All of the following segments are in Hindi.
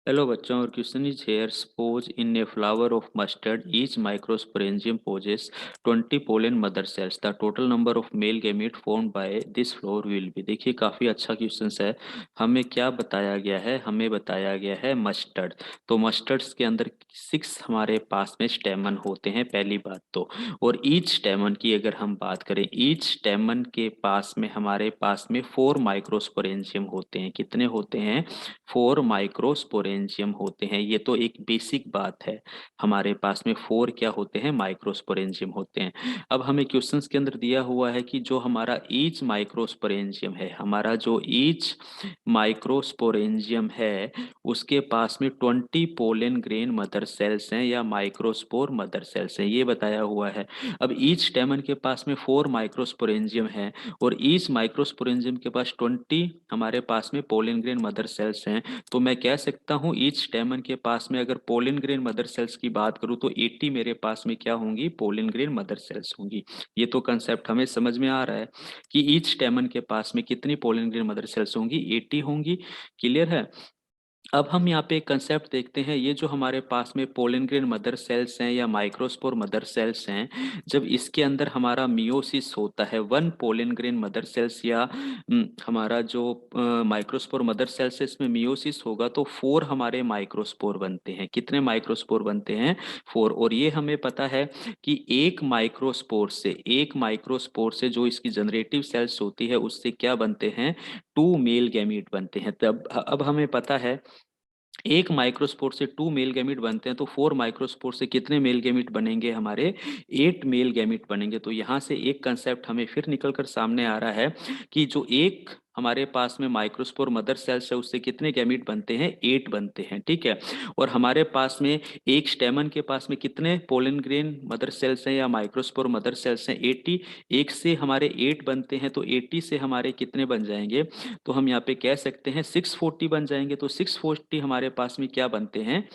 हेलो बच्चों, और question is here suppose in a flower of mustard each microsporangium possesses 20 pollen mother cells the total number of male gamete formed by this flower will be. देखिए काफी अच्छा क्वेश्चन है। हमें क्या बताया गया है? हमें बताया गया है मस्टर्ड। तो मस्टर्ड्स के अंदर 6 हमारे पास में स्टेमन होते हैं, पहली बात तो। और ईच स्टेमन की अगर हम बात करें, ईच स्टेमन के पास में हमारे पास में 4 माइक्रोस्पोरेंजियम होते हैं। कितने होते हैं? 4 माइक्रोस्पोरेंजियम होते हैं। ये तो एक बेसिक बात है। हमारे पास में 4 क्या होते हैं? माइक्रोस्पोरेंजियम होते हैं। अब हमें क्वेश्चंस के अंदर दिया हुआ है कि जो हमारा ईच माइक्रोस्पोरेंजियम है, हमारा जो ईच माइक्रोस्पोरेंजियम है, उसके पास में 20 पोलन ग्रेन मदर सेल्स हैं या माइक्रोस्पोर मदर सेल्स हैं, ये बताया हुआ है। अब ईच स्टेमन के पास में 4 माइक्रोस्पोरेंजियम है और ईच माइक्रोस्पोरेंजियम के पास 20 हमारे पास में पोलन ग्रेन मदर सेल्स हैं। तो मैं कह सकता हूँ ईच स्टेमन के पास में अगर पोलन ग्रेन मदर सेल्स की बात करूँ तो 80 मेरे पास में क्या होंगी? पोलन ग्रेन मदर सेल्स होंगी। ये तो कंसेप्ट हमें समझ में आ रहा है कि ईच स्टेमन के पास में कितनी पोलन ग्रेन मदर सेल्स होंगी? 80 होंगी। क्लियर है? अब हम यहाँ पे एक कंसेप्ट देखते हैं। ये जो हमारे पास में पोलन ग्रेन मदर सेल्स हैं या माइक्रोस्पोर मदर सेल्स हैं, जब इसके अंदर हमारा मियोसिस होता है, 1 पोलन ग्रेन मदर सेल्स या हमारा जो माइक्रोस्पोर मदर सेल्स है, इसमें मियोसिस होगा तो 4 हमारे माइक्रोस्पोर बनते हैं। कितने माइक्रोस्पोर बनते हैं? 4। और ये हमें पता है कि एक माइक्रोस्पोर से जो इसकी जनरेटिव सेल्स होती है उससे क्या बनते हैं? 2 मेल गैमीट बनते हैं। तब अब हमें पता है एक माइक्रोस्पोर से 2 मेल गैमीट बनते हैं, तो 4 माइक्रोस्पोर से कितने मेल गैमीट बनेंगे? हमारे 8 मेल गैमीट बनेंगे। तो यहाँ से एक कंसेप्ट हमें फिर निकल कर सामने आ रहा है कि जो एक हमारे पास में माइक्रोस्पोर मदर सेल्स है उससे कितने गैमीट बनते हैं? 8 बनते हैं। ठीक है। और हमारे पास में एक स्टेमन के पास में कितने पोलन ग्रेन मदर सेल्स हैं या माइक्रोस्पोर मदर सेल्स हैं? 80। एक से हमारे 8 बनते हैं, तो 80 से हमारे कितने बन जाएंगे? तो हम यहाँ पे कह सकते हैं 640 बन जाएंगे। तो 640 हमारे पास में क्या बनते हैं?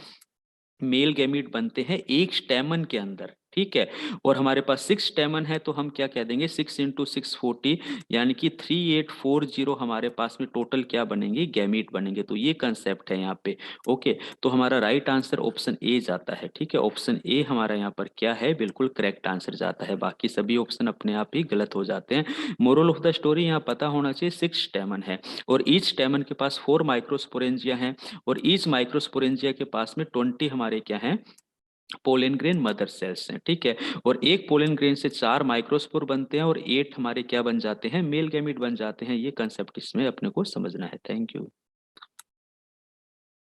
मेल गैमीट बनते हैं एक स्टेमन के अंदर। ठीक है। और हमारे पास 6 स्टेमन है तो हम क्या कह देंगे? 6 × 640, यानी कि 3840 हमारे पास में टोटल क्या बनेंगे? गैमीट बनेंगे। तो ये कंसेप्ट है यहाँ पे। ओके। तो हमारा राइट आंसर ऑप्शन ए जाता है। ठीक है, ऑप्शन ए हमारा यहाँ पर क्या है? बिल्कुल करेक्ट आंसर जाता है। बाकी सभी ऑप्शन अपने आप ही गलत हो जाते हैं। मोरल ऑफ द स्टोरी यहाँ पता होना चाहिए 6 स्टेमन है और ईच स्टेमन के पास 4 माइक्रोस्पोरेंजिया है और ईच माइक्रोस्पोरेंजिया के पास में 20 हमारे क्या हैं? पोलन ग्रेन मदर सेल्स हैं। ठीक है। और एक पोलन ग्रेन से 4 माइक्रोस्पोर बनते हैं और 8 हमारे क्या बन जाते हैं? मेल गैमीट बन जाते हैं। ये कंसेप्ट इसमें अपने को समझना है। Thank you.